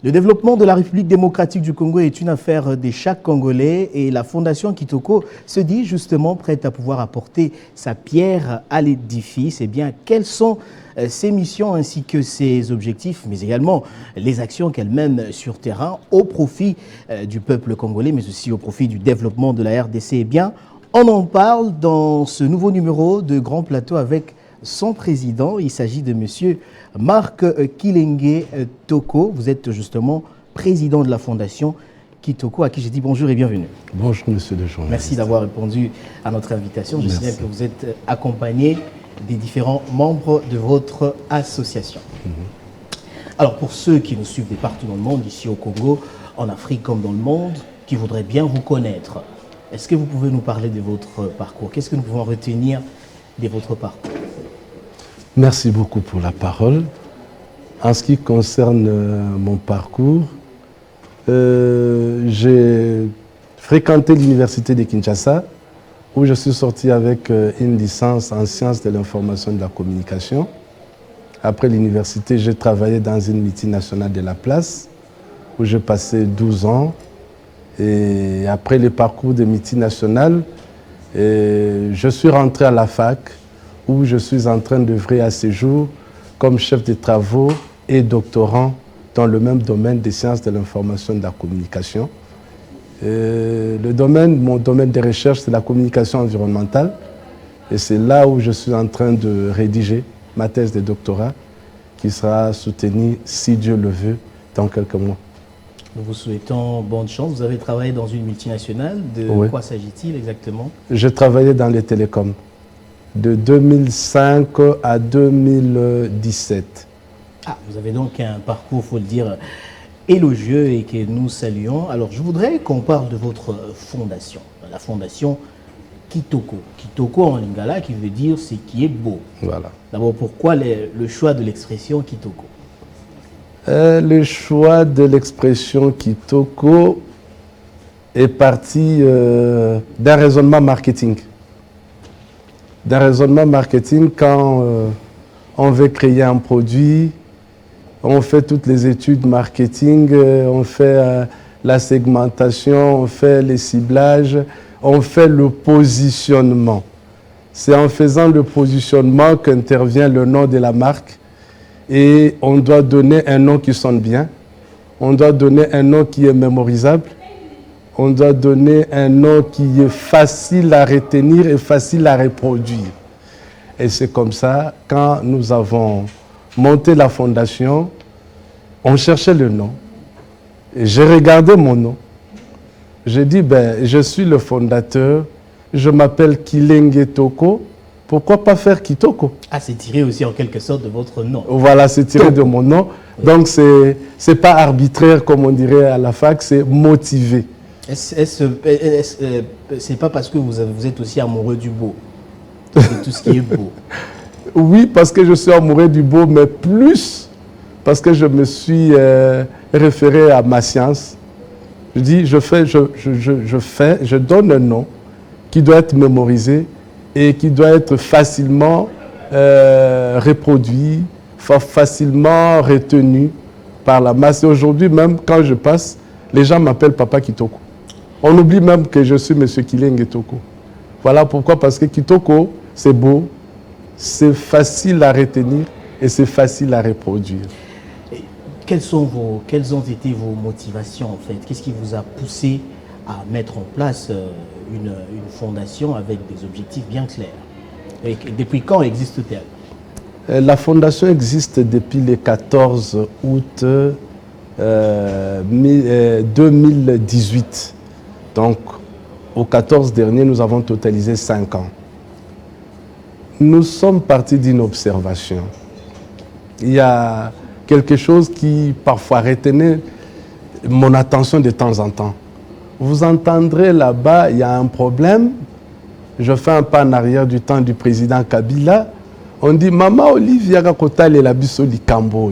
Le développement de la République démocratique du Congo est une affaire de chaque Congolais et la Fondation Kitoko se dit justement prête à pouvoir apporter sa pierre à l'édifice. Eh bien, quelles sont ses missions ainsi que ses objectifs, mais également les actions qu'elle mène sur terrain au profit du peuple congolais, mais aussi au profit du développement de la RDC? Eh bien, on en parle dans ce nouveau numéro de Grand Plateau avec son président. Il s'agit de monsieur Marc Kilenge Toko. Vous êtes justement président de la Fondation Kitoko, à qui j'ai dit bonjour et bienvenue. Bonjour monsieur le journaliste. Merci d'avoir répondu à notre invitation. Je signale que vous êtes accompagné des différents membres de votre association. Alors pour ceux qui nous suivent de partout dans le monde, ici au Congo, en Afrique comme dans le monde, qui voudraient bien vous connaître, est-ce que vous pouvez nous parler de votre parcours? Qu'est-ce que nous pouvons retenir de votre parcours? Merci beaucoup pour la parole. En ce qui concerne mon parcours, j'ai fréquenté l'université de Kinshasa, où je suis sorti avec une licence en sciences de l'information et de la communication. Après l'université, j'ai travaillé dans une multinationale de la place, où j'ai passé 12 ans. Et après le parcours de multinationale, je suis rentré à la fac, où je suis en train d'œuvrer à ce jour comme chef de travaux et doctorant dans le même domaine des sciences de l'information et de la communication. Mon domaine de recherche, c'est la communication environnementale. Et c'est là où je suis en train de rédiger ma thèse de doctorat, qui sera soutenue, si Dieu le veut, dans quelques mois. Nous vous souhaitons bonne chance. Vous avez travaillé dans une multinationale. De quoi s'agit-il exactement? Je travaillais dans les télécoms, de 2005 à 2017. Ah, vous avez donc un parcours, il faut le dire, élogieux et que nous saluons. Alors, je voudrais qu'on parle de votre fondation, la fondation Kitoko. Kitoko en lingala, qui veut dire ce qui est beau. Voilà. D'abord, pourquoi le choix de l'expression Kitoko? Le choix de l'expression Kitoko est parti d'un raisonnement marketing. D'un raisonnement marketing, quand on veut créer un produit, on fait toutes les études marketing, on fait la segmentation, on fait les ciblages, on fait le positionnement. C'est en faisant le positionnement qu'intervient le nom de la marque et on doit donner un nom qui sonne bien, on doit donner un nom qui est mémorisable, on doit donner un nom qui est facile à retenir et facile à reproduire. Et c'est comme ça, quand nous avons monté la fondation, on cherchait le nom. Et j'ai regardé mon nom. J'ai dit, je suis le fondateur, je m'appelle Kilenge Toko, pourquoi pas faire Kitoko? Ah, c'est tiré aussi en quelque sorte de votre nom. Voilà, c'est tiré de mon nom. Oui. Donc, c'est pas arbitraire, comme on dirait à la fac, c'est motivé. C'est pas parce que vous êtes aussi amoureux du beau, de tout ce qui est beau? Oui, parce que je suis amoureux du beau, mais plus parce que je me suis référé à ma science. Je dis, je donne un nom qui doit être mémorisé et qui doit être facilement reproduit, facilement retenu par la masse. Et aujourd'hui, même quand je passe, les gens m'appellent Papa Kitoko. On oublie même que je suis M. Kilenge Toko. Voilà pourquoi, parce que Kitoko, c'est beau, c'est facile à retenir et c'est facile à reproduire. Et quelles ont été vos motivations en fait? Qu'est-ce qui vous a poussé à mettre en place une fondation avec des objectifs bien clairs? Et depuis quand existe-t-elle? La fondation existe depuis le 14 août 2018. Donc, au 14 dernier, nous avons totalisé 5 ans. Nous sommes partis d'une observation. Il y a quelque chose qui, parfois, retenait mon attention de temps en temps. Vous entendrez là-bas, il y a un problème. Je fais un pas en arrière du temps du président Kabila. On dit, Maman Olivia Gakota le labiso likambo.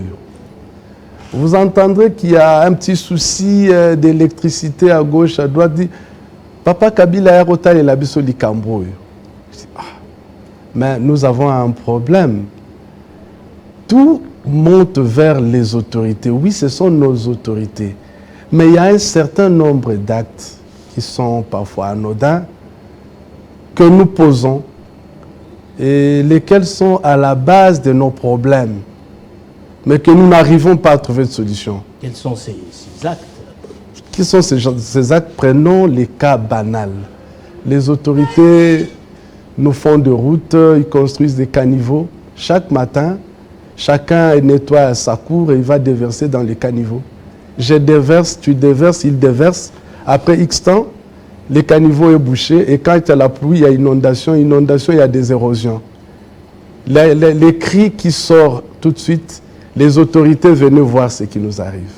Vous entendrez qu'il y a un petit souci d'électricité à gauche, à droite. Dit, Papa Kabila Gakota le labiso likambo. Mais nous avons un problème. Tout monte vers les autorités. Oui, ce sont nos autorités. Mais il y a un certain nombre d'actes qui sont parfois anodins, que nous posons, et lesquels sont à la base de nos problèmes, mais que nous n'arrivons pas à trouver de solution. Quels sont ces actes? Qui sont ces actes? Prenons les cas banals. Les autorités nous font des routes, ils construisent des caniveaux. Chaque matin, chacun nettoie sa cour et il va déverser dans les caniveaux. Je déverse, tu déverses, il déverse. Après X temps, les caniveaux est bouché et quand il y a la pluie, il y a inondation, il y a des érosions. Les cris qui sortent tout de suite, les autorités venaient voir ce qui nous arrive.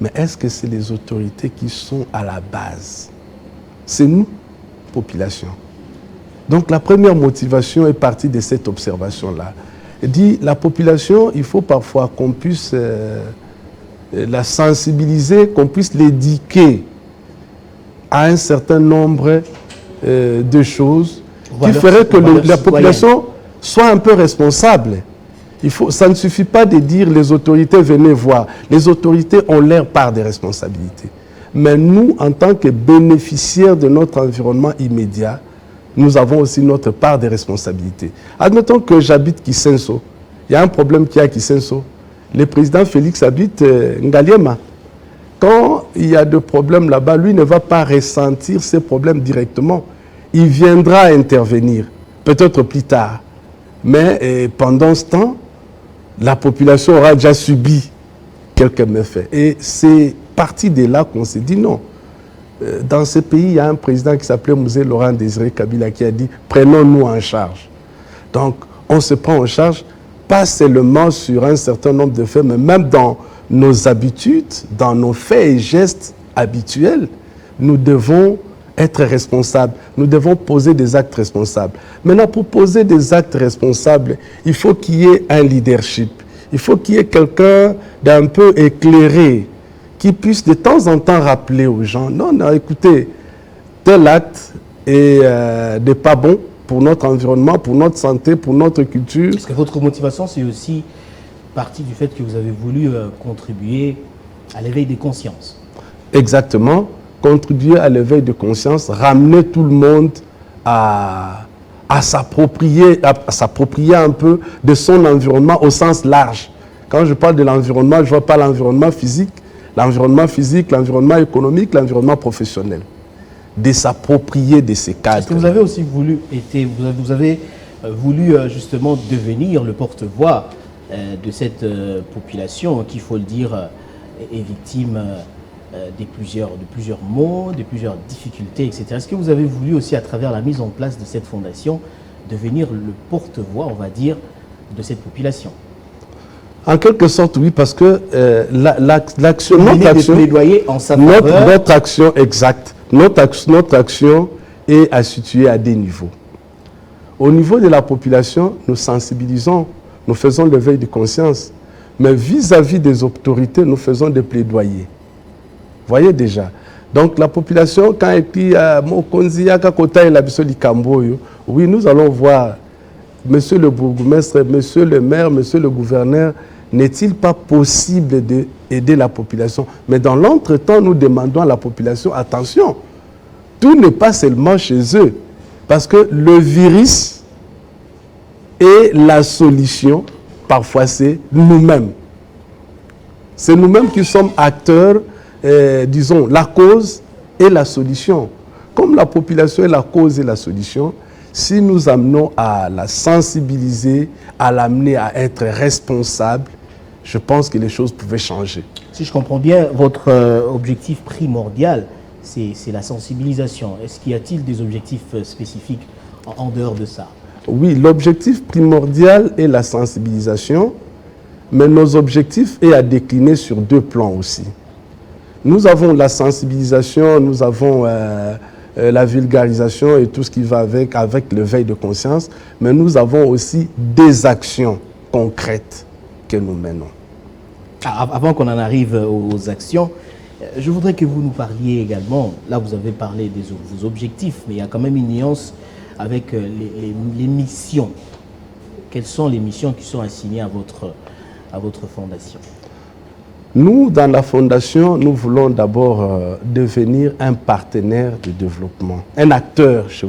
Mais est-ce que c'est les autorités qui sont à la base? C'est nous, population. Donc la première motivation est partie de cette observation-là. Elle dit, la population, il faut parfois qu'on puisse la sensibiliser, qu'on puisse l'éduquer à un certain nombre de choses qui feraient que la population soit un peu responsable. Ça ne suffit pas de dire les autorités venez voir. Les autorités ont leur part de responsabilité. Mais nous, en tant que bénéficiaires de notre environnement immédiat, nous avons aussi notre part de responsabilité. Admettons que j'habite Kisenso. Il y a un problème qui est à Kisenso. Le président Félix habite Ngaliema. Quand il y a des problèmes là-bas, lui ne va pas ressentir ces problèmes directement. Il viendra intervenir, peut-être plus tard. Mais pendant ce temps, la population aura déjà subi quelques méfaits. Et c'est parti de là qu'on s'est dit non. Dans ce pays, il y a un président qui s'appelait Mzee Laurent Désiré Kabila qui a dit « prenons-nous en charge ». Donc, on se prend en charge, pas seulement sur un certain nombre de faits, mais même dans nos habitudes, dans nos faits et gestes habituels, nous devons être responsables. Nous devons poser des actes responsables. Maintenant, pour poser des actes responsables, il faut qu'il y ait un leadership. Il faut qu'il y ait quelqu'un d'un peu éclairé qui puisse de temps en temps rappeler aux gens, non, non, écoutez, tel acte n'est pas bon pour notre environnement, pour notre santé, pour notre culture. Parce que votre motivation, c'est aussi partie du fait que vous avez voulu contribuer à l'éveil des consciences. Exactement, contribuer à l'éveil de conscience, ramener tout le monde à s'approprier un peu de son environnement au sens large. Quand je parle de l'environnement, je ne vois pas l'environnement physique, l'environnement économique, l'environnement professionnel. De s'approprier de ces cadres. Est-ce que vous avez aussi voulu, justement devenir le porte-voix de cette population qui, il faut le dire, est victime de plusieurs maux, de plusieurs difficultés, etc. Est-ce que vous avez voulu aussi, à travers la mise en place de cette fondation, devenir le porte-voix, on va dire, de cette population? En quelque sorte, oui, parce que l'action, notre action exacte, notre action est à situer à des niveaux. Au niveau de la population, nous sensibilisons, nous faisons l'éveil de conscience, mais vis-à-vis des autorités, nous faisons des plaidoyers. Vous voyez déjà. Donc la population, quand elle dit oui, nous allons voir monsieur le bourgmestre, monsieur le maire, monsieur le gouverneur, n'est-il pas possible d'aider la population? Mais dans l'entretemps, nous demandons à la population, attention, tout n'est pas seulement chez eux. Parce que le virus et la solution, parfois c'est nous-mêmes. C'est nous-mêmes qui sommes acteurs, disons, la cause et la solution. Comme la population est la cause et la solution, si nous amenons à la sensibiliser, à l'amener à être responsable, je pense que les choses pouvaient changer. Si je comprends bien, votre objectif primordial, c'est la sensibilisation. Est-ce qu'il y a-t-il des objectifs spécifiques en dehors de ça? Oui, l'objectif primordial est la sensibilisation, mais nos objectifs est à décliner sur deux plans aussi. Nous avons la sensibilisation, nous avons la vulgarisation et tout ce qui va avec l'éveil de conscience, mais nous avons aussi des actions concrètes que nous menons. Avant qu'on en arrive aux actions, je voudrais que vous nous parliez également, là vous avez parlé de vos objectifs, mais il y a quand même une nuance avec les missions. Quelles sont les missions qui sont assignées à à votre fondation? Nous, dans la fondation, nous voulons d'abord devenir un partenaire de développement, un acteur, je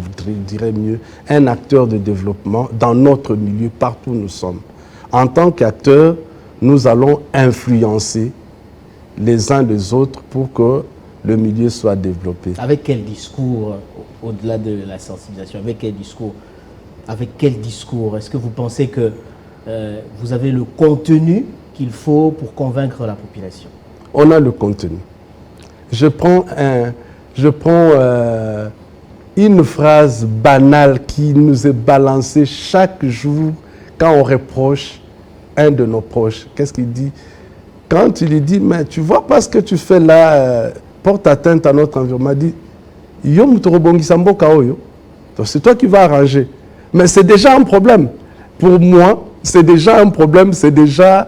dirais mieux, un acteur de développement dans notre milieu, partout où nous sommes. En tant qu'acteur, nous allons influencer les uns les autres pour que le milieu soit développé. Avec quel discours, au-delà de la sensibilisation, avec quel discours est-ce que vous pensez que vous avez le contenu qu'il faut pour convaincre la population? On a le contenu. Je prends une phrase banale qui nous est balancée chaque jour quand on reproche un de nos proches. Qu'est-ce qu'il dit? Quand tu lui dis, mais tu vois pas ce que tu fais là, porte atteinte à notre environnement, il dit, yo mutorobongi sambo kaoyo. Donc c'est toi qui vas arranger. Mais c'est déjà un problème. Pour moi, c'est déjà un problème, c'est déjà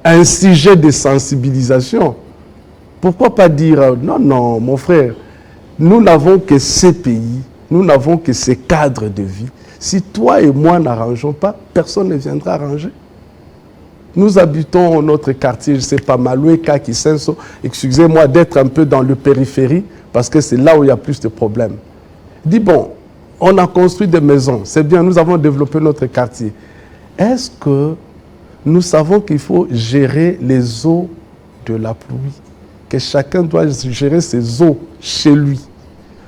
un sujet de sensibilisation. Pourquoi pas dire, non, non, mon frère, nous n'avons que ces pays, nous n'avons que ces cadres de vie. Si toi et moi n'arrangeons pas, personne ne viendra arranger. Nous habitons notre quartier, je ne sais pas, Maloué, Kakisenso, excusez-moi d'être un peu dans le périphérie, parce que c'est là où il y a plus de problèmes. Dis, bon, on a construit des maisons, c'est bien, nous avons développé notre quartier. Est-ce que nous savons qu'il faut gérer les eaux de la pluie, que chacun doit gérer ses eaux chez lui,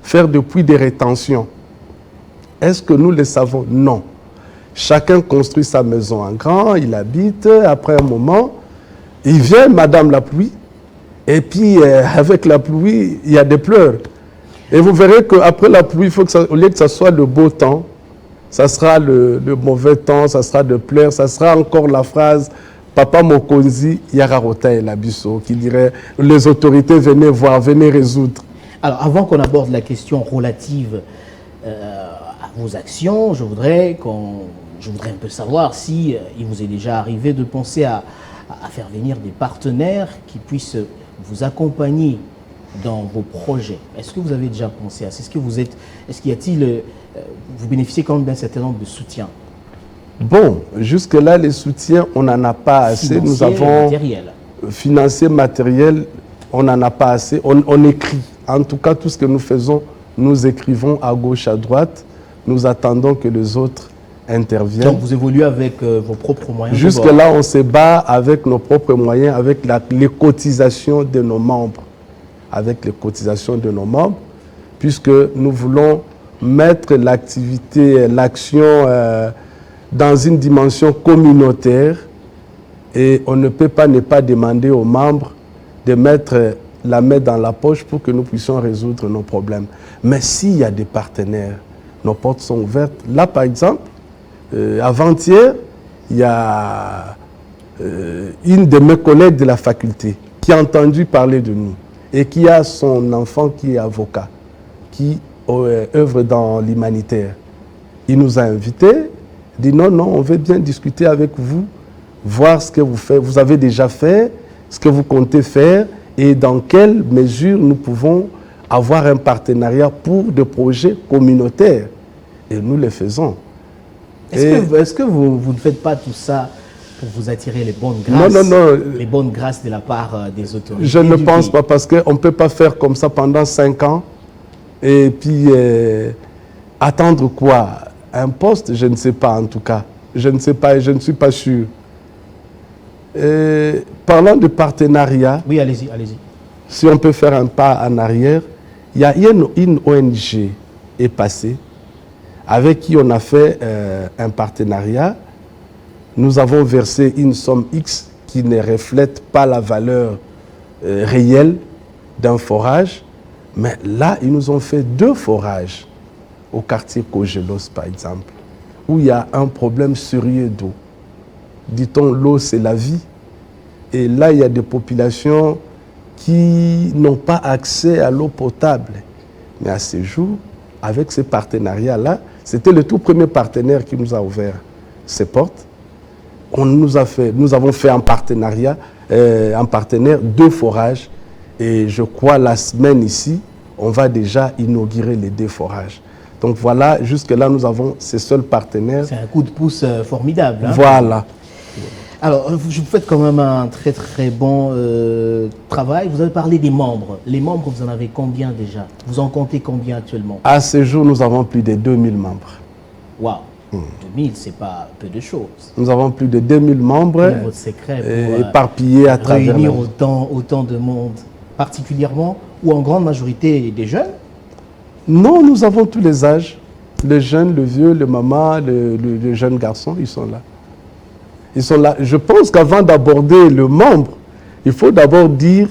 faire des puits de rétention? Est-ce que nous le savons? Non. Chacun construit sa maison en grand, il habite, après un moment, il vient, Madame la pluie, et puis avec la pluie, il y a des pleurs. Et vous verrez qu'après la pluie, il faut que ça, au lieu que ça soit le beau temps, ça sera le mauvais temps, ça sera de pleurs, ça sera encore la phrase « Papa Mokonzi, Yararota et Labisso » qui dirait « Les autorités, venez voir, venez résoudre ». Alors, avant qu'on aborde la question relative à vos actions, je voudrais un peu savoir si il vous est déjà arrivé de penser à faire venir des partenaires qui puissent vous accompagner dans vos projets. Est-ce que vous avez déjà pensé à ça? Vous bénéficiez quand même d'un certain nombre de soutiens? Bon, jusque-là, les soutiens, on n'en a pas assez. Nous avons matériel. Financier, matériel, on n'en a pas assez. On écrit. En tout cas, tout ce que nous faisons, nous écrivons à gauche, à droite. Nous attendons que les autres interviennent. Donc, vous évoluez avec vos propres moyens? Jusque-là, on se bat avec nos propres moyens, avec les cotisations de nos membres. Avec les cotisations de nos membres, puisque nous voulons mettre l'activité, l'action dans une dimension communautaire, et on ne peut pas ne pas demander aux membres de mettre la main dans la poche pour que nous puissions résoudre nos problèmes. Mais s'il y a des partenaires, nos portes sont ouvertes. Là, par exemple, avant-hier, il y a une de mes collègues de la faculté qui a entendu parler de nous et qui a son enfant qui est avocat, qui œuvre dans l'humanitaire. Il nous a invités, dit non, non, on veut bien discuter avec vous, voir ce que vous faites, vous avez déjà fait, ce que vous comptez faire et dans quelle mesure nous pouvons avoir un partenariat pour des projets communautaires. Et nous le faisons. Est-ce que vous ne faites pas tout ça pour vous attirer les bonnes grâces? Non, non, non. Les bonnes grâces de la part des autorités? Je ne pense pas, parce qu'on ne peut pas faire comme ça pendant 5 ans et puis attendre quoi? Un poste? Je ne sais pas en tout cas. Je ne sais pas et je ne suis pas sûr. Parlant de partenariat, oui, allez-y, allez-y. Si on peut faire un pas en arrière, il y a une ONG est passée avec qui on a fait un partenariat. Nous avons versé une somme X qui ne reflète pas la valeur réelle d'un forage. Mais là, ils nous ont fait 2 forages au quartier Kogelos, par exemple, où il y a un problème sérieux d'eau. Dit-on, l'eau, c'est la vie. Et là, il y a des populations qui n'ont pas accès à l'eau potable. Mais à ce jour, avec ce partenariat-là, c'était le tout premier partenaire qui nous a ouvert ses portes. Nous avons fait un partenariat, un partenaire 2 forages. Et je crois la semaine ici, on va déjà inaugurer les 2 forages. Donc voilà, jusque-là, nous avons ces seuls partenaires. C'est un coup de pouce formidable. Hein? Voilà. Alors, vous faites quand même un très très bon travail. Vous avez parlé des membres. Les membres, vous en avez combien déjà? Vous en comptez combien actuellement? À ce jour, nous avons plus de 2000 membres. Waouh, 2000, c'est pas peu de choses. Nous avons plus de 2000 membres Quel est votre secret pour éparpillés à travers réunir autant de monde, particulièrement ou en grande majorité des jeunes? Non, nous avons tous les âges. Les jeunes, le vieux, le maman, le jeune garçon, ils sont là. Ils sont là. Je pense qu'avant d'aborder le membre, il faut d'abord dire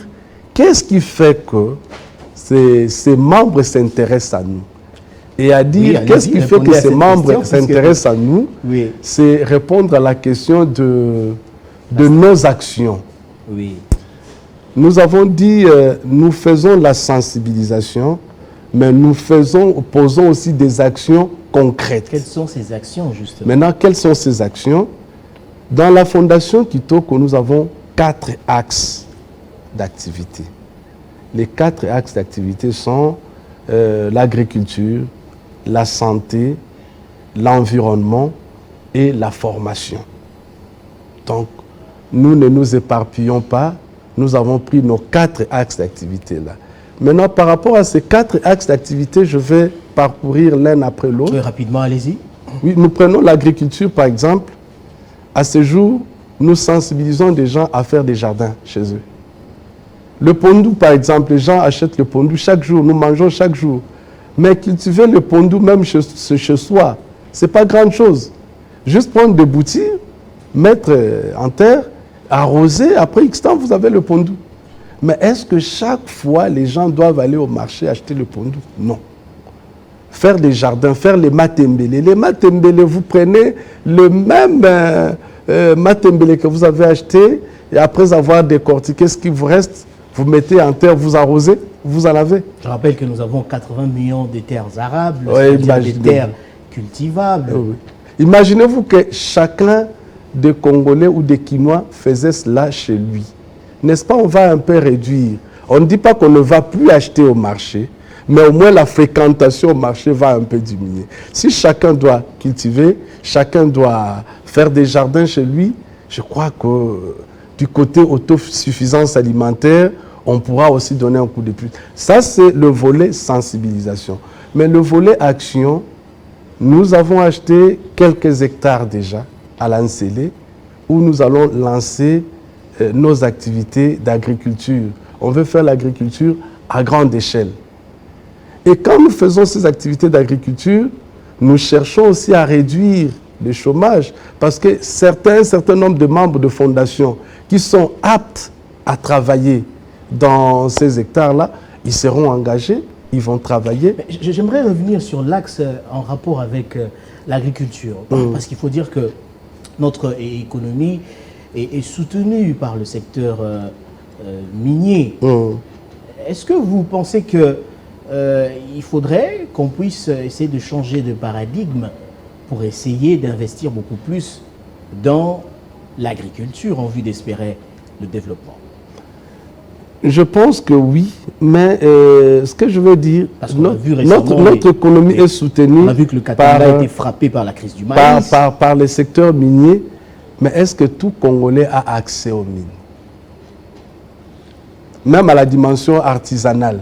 qu'est-ce qui fait que ces membres s'intéressent à nous. Et à dire qu'est-ce qui fait que ces membres s'intéressent à nous, c'est répondre à la question de nos actions. Oui. Nous avons dit, nous faisons la sensibilisation, mais nous posons aussi des actions concrètes. Quelles sont ces actions, justement? Maintenant, quelles sont ces actions? Dans la Fondation Kitoko, nous avons 4 axes d'activité. Les 4 axes d'activité sont l'agriculture, la santé, l'environnement et la formation. Donc, nous ne nous éparpillons pas. Nous avons pris nos 4 axes d'activité-là. Maintenant, par rapport à ces 4 axes d'activité, je vais parcourir l'un après l'autre. Oui, rapidement, allez-y. Oui, nous prenons l'agriculture, par exemple. À ce jour, nous sensibilisons des gens à faire des jardins chez eux. Le pondou, par exemple, les gens achètent le pondou chaque jour, nous mangeons chaque jour. Mais cultiver le pondou même chez soi, ce n'est pas grande chose. Juste prendre des boutures, mettre en terre, arroser, après X temps, vous avez le pondou. Mais est-ce que chaque fois, les gens doivent aller au marché acheter le pondou? Non. Faire des jardins, faire les matembele. Les matembele, vous prenez le même matembele que vous avez acheté et après avoir décortiqué ce qui vous reste, vous mettez en terre, vous arrosez, vous en avez. Je rappelle que nous avons 80 millions de terres arables, des terres cultivables. Oui. Imaginez-vous que chacun des Congolais ou des Quinois faisait cela chez lui. N'est-ce pas, on va un peu réduire. On ne dit pas qu'on ne va plus acheter au marché, mais au moins la fréquentation au marché va un peu diminuer. Si chacun doit cultiver, chacun doit faire des jardins chez lui, je crois que du côté autosuffisance alimentaire, on pourra aussi donner un coup de pouce. Ça, c'est le volet sensibilisation. Mais le volet action, nous avons acheté quelques hectares déjà à Lansele, où nous allons lancer nos activités d'agriculture. On veut faire l'agriculture à grande échelle. Et quand nous faisons ces activités d'agriculture, nous cherchons aussi à réduire le chômage, parce que un certain nombre de membres de fondation qui sont aptes à travailler dans ces hectares-là, ils seront engagés, ils vont travailler. J'aimerais revenir sur l'axe en rapport avec l'agriculture, parce qu'il faut dire que notre économie est soutenue par le secteur minier. Est-ce que vous pensez qu'il faudrait qu'on puisse essayer de changer de paradigme pour essayer d'investir beaucoup plus dans l'agriculture en vue d'espérer le développement? Je pense que oui, mais ce que je veux dire, notre économie est soutenue. On a vu que le Katanga a été frappé par la crise du maïs. Par les secteurs miniers, mais est-ce que tout Congolais a accès aux mines? Même à la dimension artisanale.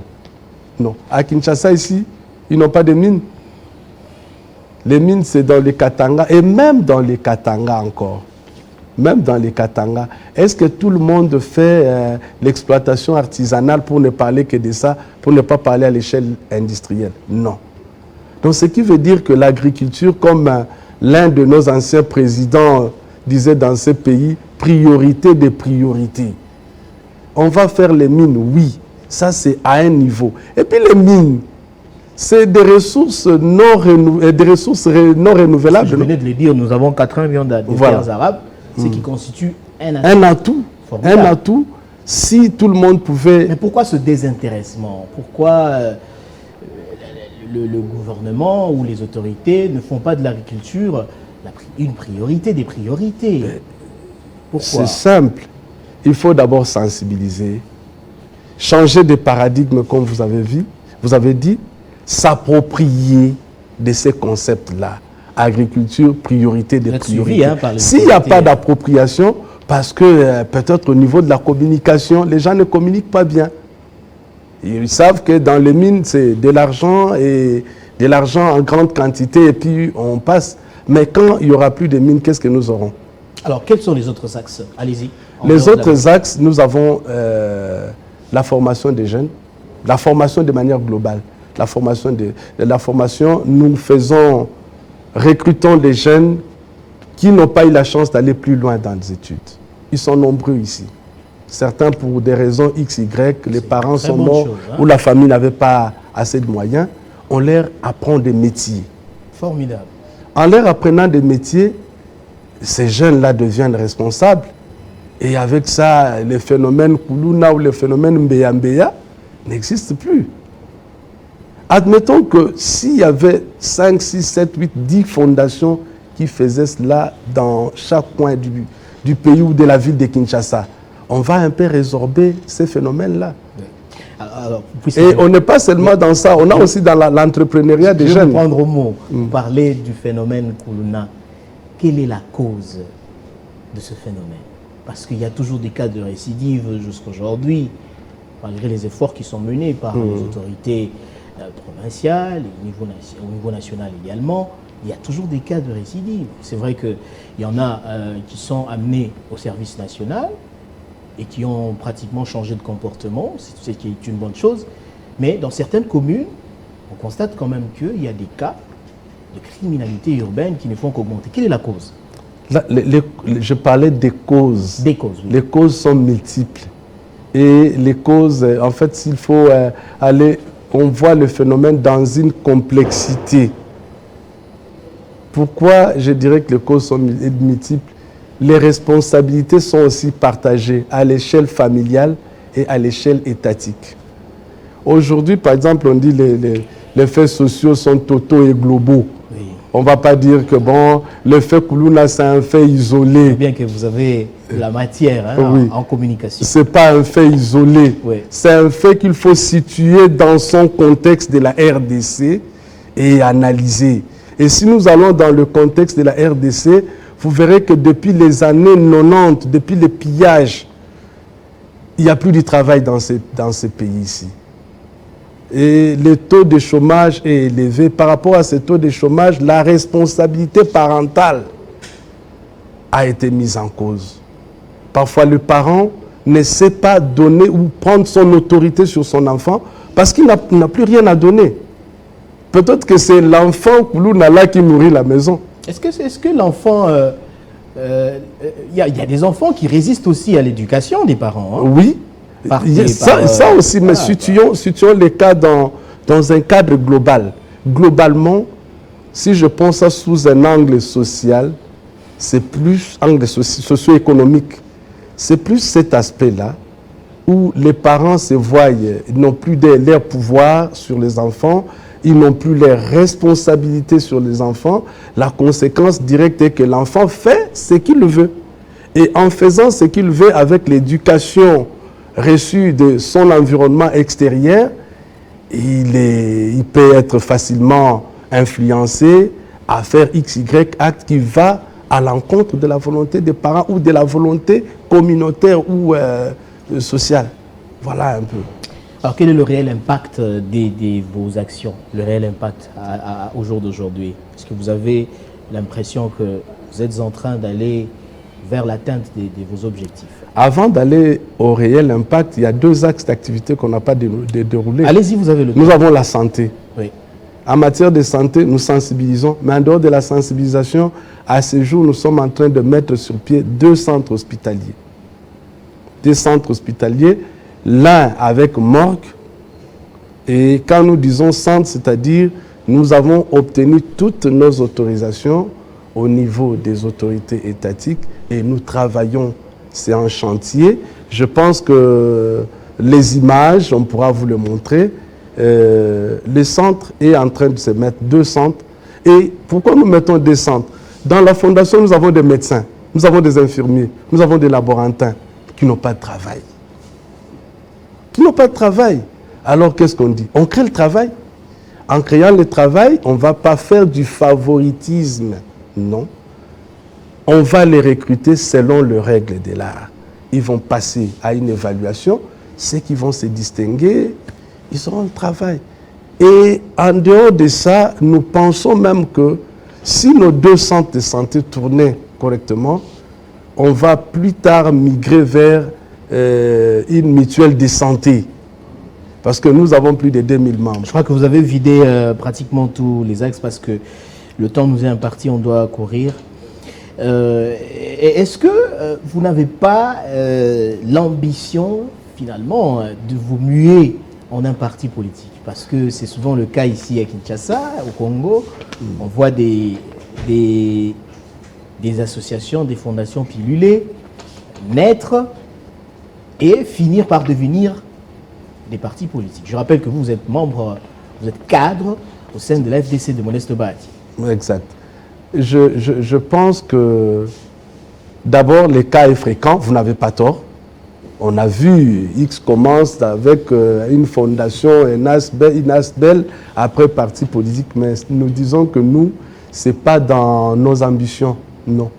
Non. À Kinshasa, ici, ils n'ont pas de mines. Les mines, c'est dans les Katanga, et même dans les Katanga encore. Même dans les Katanga. Est-ce que tout le monde fait l'exploitation artisanale pour ne parler que de ça, pour ne pas parler à l'échelle industrielle? Non. Donc, ce qui veut dire que l'agriculture, comme l'un de nos anciens présidents disait dans ce pays, priorité des priorités. On va faire les mines, oui. Ça, c'est à un niveau. Et puis les mines, c'est des ressources non renouvelables. Je venais de le dire, nous avons 80 millions de terres arabes, ce qui constitue un atout. Un atout, si tout le monde pouvait... Mais pourquoi ce désintéressement? Pourquoi le gouvernement ou les autorités ne font pas de l'agriculture une priorité des priorités? Pourquoi? C'est simple. Il faut d'abord sensibiliser, changer de paradigme comme vous avez dit, s'approprier de ces concepts-là, agriculture, priorité des priorités. Suivi, s'il n'y a pas d'appropriation, parce que peut-être au niveau de la communication, les gens ne communiquent pas bien. Ils savent que dans les mines, c'est de l'argent et de l'argent en grande quantité et puis on passe. Mais quand il n'y aura plus de mines, qu'est-ce que nous aurons? Alors, quels sont les autres axes? Allez-y. Les autres axes, nous avons la formation des jeunes, la formation de manière globale. La formation, nous recrutons des jeunes qui n'ont pas eu la chance d'aller plus loin dans les études. Ils sont nombreux ici. Certains, pour des raisons X, Y, les parents sont morts ou la famille n'avait pas assez de moyens. On leur apprend des métiers. Formidable. En leur apprenant des métiers, ces jeunes-là deviennent responsables. Et avec ça, les phénomènes Kuluna ou les phénomènes Mbeya Mbeya n'existent plus. Admettons que s'il y avait 5, 6, 7, 8, 10 fondations qui faisaient cela dans chaque coin du pays ou de la ville de Kinshasa, on va un peu résorber ces phénomènes-là. Et on n'est pas seulement dans ça, on a aussi dans l'entrepreneuriat des jeunes. Je vais prendre au mot, parler du phénomène Kuluna. Quelle est la cause de ce phénomène? Parce qu'il y a toujours des cas de récidive jusqu'aujourd'hui, malgré les efforts qui sont menés par les autorités provinciales et au niveau national également. Il y a toujours des cas de récidive. C'est vrai qu'il y en a qui sont amenés au service national et qui ont pratiquement changé de comportement, ce qui est une bonne chose. Mais dans certaines communes, on constate quand même qu'il y a des cas de criminalité urbaine qui ne font qu'augmenter. Quelle est la cause? Là, je parlais des causes. Des causes, oui. Les causes sont multiples. Et les causes, en fait, s'il faut aller, on voit le phénomène dans une complexité. Pourquoi je dirais que les causes sont multiples? Les responsabilités sont aussi partagées à l'échelle familiale et à l'échelle étatique. Aujourd'hui, par exemple, on dit les faits sociaux sont totaux et globaux. Oui. On ne va pas dire que bon, le fait Kuluna, c'est un fait isolé. Bien que vous avez la matière oui. en communication. Ce n'est pas un fait isolé. Oui. C'est un fait qu'il faut situer dans son contexte de la RDC et analyser. Et si nous allons dans le contexte de la RDC, vous verrez que depuis les années 90, depuis les pillages, il n'y a plus de travail dans ces pays ici. Et le taux de chômage est élevé. Par rapport à ce taux de chômage, la responsabilité parentale a été mise en cause. Parfois, le parent ne sait pas donner ou prendre son autorité sur son enfant parce qu'il n'a plus rien à donner. Peut-être que c'est l'enfant Kuluna qui nourrit la maison. Est-ce que l'enfant... y a des enfants qui résistent aussi à l'éducation des parents. Hein? Oui. Ça aussi, mais situons les cas dans un cadre global. Globalement, si je pense ça sous un angle social, c'est plus angle socio-économique. C'est plus cet aspect-là où les parents se voient, ils n'ont plus leur pouvoir sur les enfants, ils n'ont plus leurs responsabilités sur les enfants. La conséquence directe est que l'enfant fait ce qu'il veut. Et en faisant ce qu'il veut avec l'éducation reçue de son environnement extérieur, il peut être facilement influencé à faire XY acte qui va à l'encontre de la volonté des parents ou de la volonté communautaire ou sociale. Voilà un peu. Alors, quel est le réel impact de vos actions, le réel impact au jour d'aujourd'hui? Est-ce que vous avez l'impression que vous êtes en train d'aller vers l'atteinte de vos objectifs? Avant d'aller au réel impact, il y a deux axes d'activité qu'on n'a pas déroulés. Allez-y, vous avez le temps. Nous avons la santé. Oui. En matière de santé, nous sensibilisons. Mais en dehors de la sensibilisation, à ce jour, nous sommes en train de mettre sur pied 2 centres hospitaliers. 2 centres hospitaliers, l'un avec morgue. Et quand nous disons centre, c'est-à-dire nous avons obtenu toutes nos autorisations au niveau des autorités étatiques et nous travaillons, c'est un chantier. Je pense que les images, on pourra vous le montrer. Le centre est en train de se mettre 2 centres. Et pourquoi nous mettons 2 centres? Dans la fondation, nous avons des médecins, nous avons des infirmiers, nous avons des laborantins qui n'ont pas de travail. Qui n'ont pas de travail. Alors qu'est-ce qu'on dit? On crée le travail. En créant le travail, on ne va pas faire du favoritisme, non. On va les recruter selon les règles de l'art. Ils vont passer à une évaluation. Ceux qui vont se distinguer, ils auront le travail. Et en dehors de ça, nous pensons même que si nos 2 centres de santé tournaient correctement, on va plus tard migrer vers une mutuelle de santé. Parce que nous avons plus de 2000 membres. Je crois que vous avez vidé pratiquement tous les axes parce que le temps nous est imparti, on doit courir. Est-ce que vous n'avez pas l'ambition, finalement, de vous muer en un parti politique? Parce que c'est souvent le cas ici à Kinshasa, au Congo. On voit des associations, des fondations pilulées naître et finir par devenir des partis politiques. Je rappelle que vous êtes membre, vous êtes cadre au sein de la FDC de Modeste Bahati. Exact. Je pense que d'abord, le cas est fréquent, vous n'avez pas tort. On a vu, X commence avec une fondation, une ASBEL, après parti politique, mais nous disons que nous, ce n'est pas dans nos ambitions, non.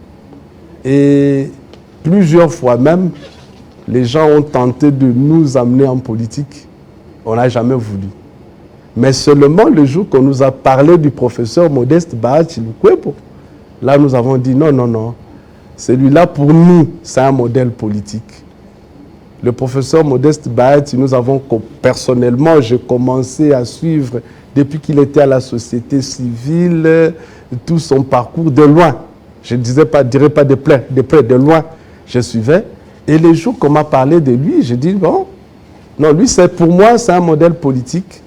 Et plusieurs fois même, les gens ont tenté de nous amener en politique. On n'a jamais voulu. Mais seulement le jour qu'on nous a parlé du professeur Modeste Bahati Lukwebo, là nous avons dit non, non, non. Celui-là, pour nous, c'est un modèle politique. Le professeur Modeste Bahati, nous avons personnellement, j'ai commencé à suivre depuis qu'il était à la société civile, tout son parcours de loin. Je ne dirais pas, dirais pas de près, de loin, je suivais. Et les jours qu'on m'a parlé de lui, j'ai dit bon, non, lui, pour moi, c'est un modèle politique.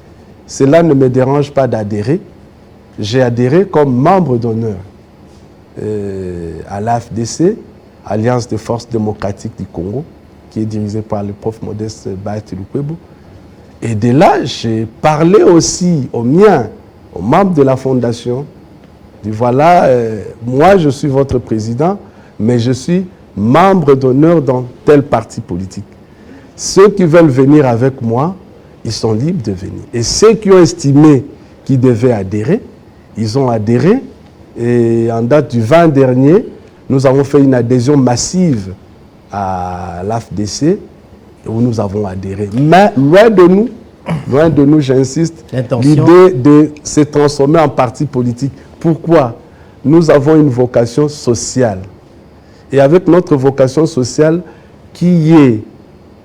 Cela ne me dérange pas d'adhérer. J'ai adhéré comme membre d'honneur à l'AFDC, Alliance des forces démocratiques du Congo, qui est dirigée par le prof Modeste Bahati Lukwebo. Et de là, j'ai parlé aussi aux miens, aux membres de la fondation. Je dis voilà, moi je suis votre président, mais je suis membre d'honneur dans tel parti politique. Ceux qui veulent venir avec moi, ils sont libres de venir. Et ceux qui ont estimé qu'ils devaient adhérer, ils ont adhéré. Et en date du 20 dernier, nous avons fait une adhésion massive à l'AFDC où nous avons adhéré. Mais loin de nous, j'insiste, l'idée de se transformer en parti politique. Pourquoi? Nous avons une vocation sociale. Et avec notre vocation sociale, qu'il y ait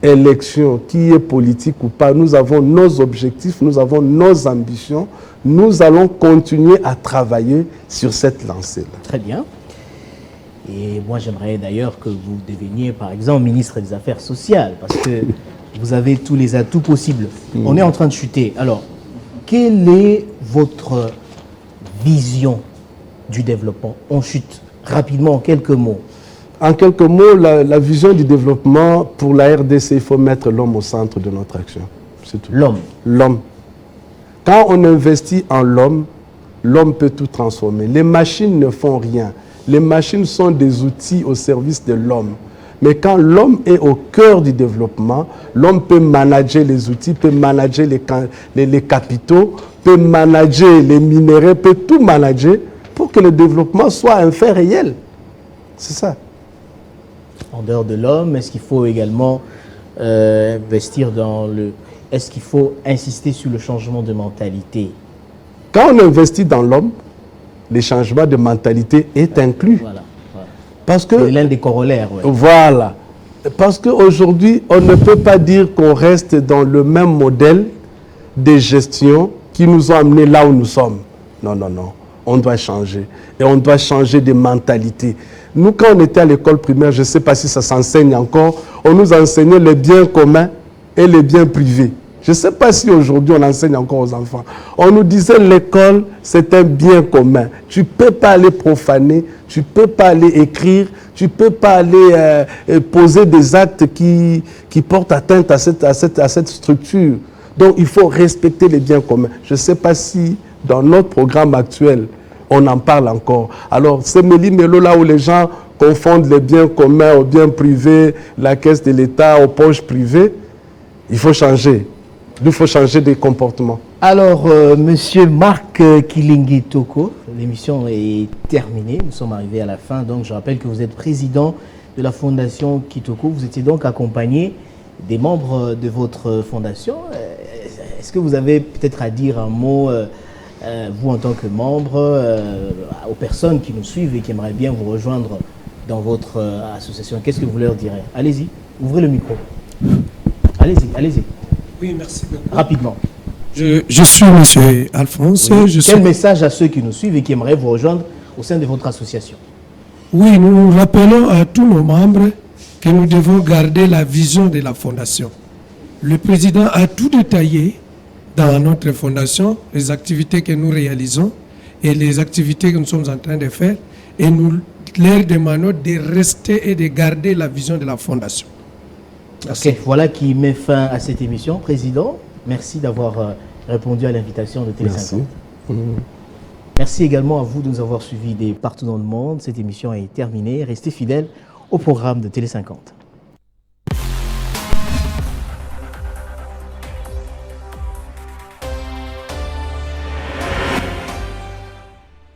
élection, qu'il y ait politique ou pas, nous avons nos objectifs, nous avons nos ambitions. Nous allons continuer à travailler sur cette lancée-là. Très bien. Et moi, j'aimerais d'ailleurs que vous deveniez, par exemple, ministre des Affaires sociales, parce que vous avez tous les atouts possibles. On est en train de chuter. Alors, quelle est votre vision du développement? On chute rapidement, en quelques mots. En quelques mots, la vision du développement, pour la RDC, il faut mettre l'homme au centre de notre action. C'est tout. L'homme. L'homme. Quand on investit en l'homme, l'homme peut tout transformer. Les machines ne font rien. Les machines sont des outils au service de l'homme. Mais quand l'homme est au cœur du développement, l'homme peut manager les outils, peut manager les capitaux, peut manager les minéraux, peut tout manager pour que le développement soit un fait réel. C'est ça. En dehors de l'homme, est-ce qu'il faut également investir dans le... Est-ce qu'il faut insister sur le changement de mentalité? Quand on investit dans l'homme, le changement de mentalité est inclus. Voilà. Parce que c'est l'un des corollaires. Ouais. Voilà. Parce qu'aujourd'hui, on ne peut pas dire qu'on reste dans le même modèle de gestion qui nous a amenés là où nous sommes. Non, non, non. On doit changer. Et on doit changer de mentalité. Nous, quand on était à l'école primaire, je ne sais pas si ça s'enseigne encore, on nous enseignait les biens communs et les biens privés. Je ne sais pas si aujourd'hui on enseigne encore aux enfants. On nous disait l'école, c'est un bien commun. Tu ne peux pas aller profaner, tu ne peux pas aller écrire, tu ne peux pas aller poser des actes qui portent atteinte à cette structure. Donc il faut respecter les biens communs. Je ne sais pas si dans notre programme actuel, on en parle encore. Alors c'est méli-mélo là où les gens confondent les biens communs aux biens privés, la caisse de l'État aux poches privées. Il faut changer. il faut changer des comportements. Alors, Monsieur Marc Kilingi Toko, l'émission est terminée. Nous sommes arrivés à la fin. Donc, je rappelle que vous êtes président de la Fondation Kitoko. Vous étiez donc accompagné des membres de votre fondation. Est-ce que vous avez peut-être à dire un mot, vous en tant que membre, aux personnes qui nous suivent et qui aimeraient bien vous rejoindre dans votre association? Qu'est-ce que vous leur direz? Allez-y, ouvrez le micro. Allez-y, allez-y. Oui, merci beaucoup. Rapidement. Je suis M. Alphonse. Oui. Quel message à ceux qui nous suivent et qui aimeraient vous rejoindre au sein de votre association? Oui, nous rappelons à tous nos membres que nous devons garder la vision de la fondation. Le président a tout détaillé dans notre fondation, les activités que nous réalisons et les activités que nous sommes en train de faire. Et nous leur demandons de rester et de garder la vision de la fondation. Merci. Ok, voilà qui met fin à cette émission. Président, merci d'avoir répondu à l'invitation de Télé 50. Merci également à vous de nous avoir suivis partout dans le monde. Cette émission est terminée. Restez fidèles au programme de Télé 50.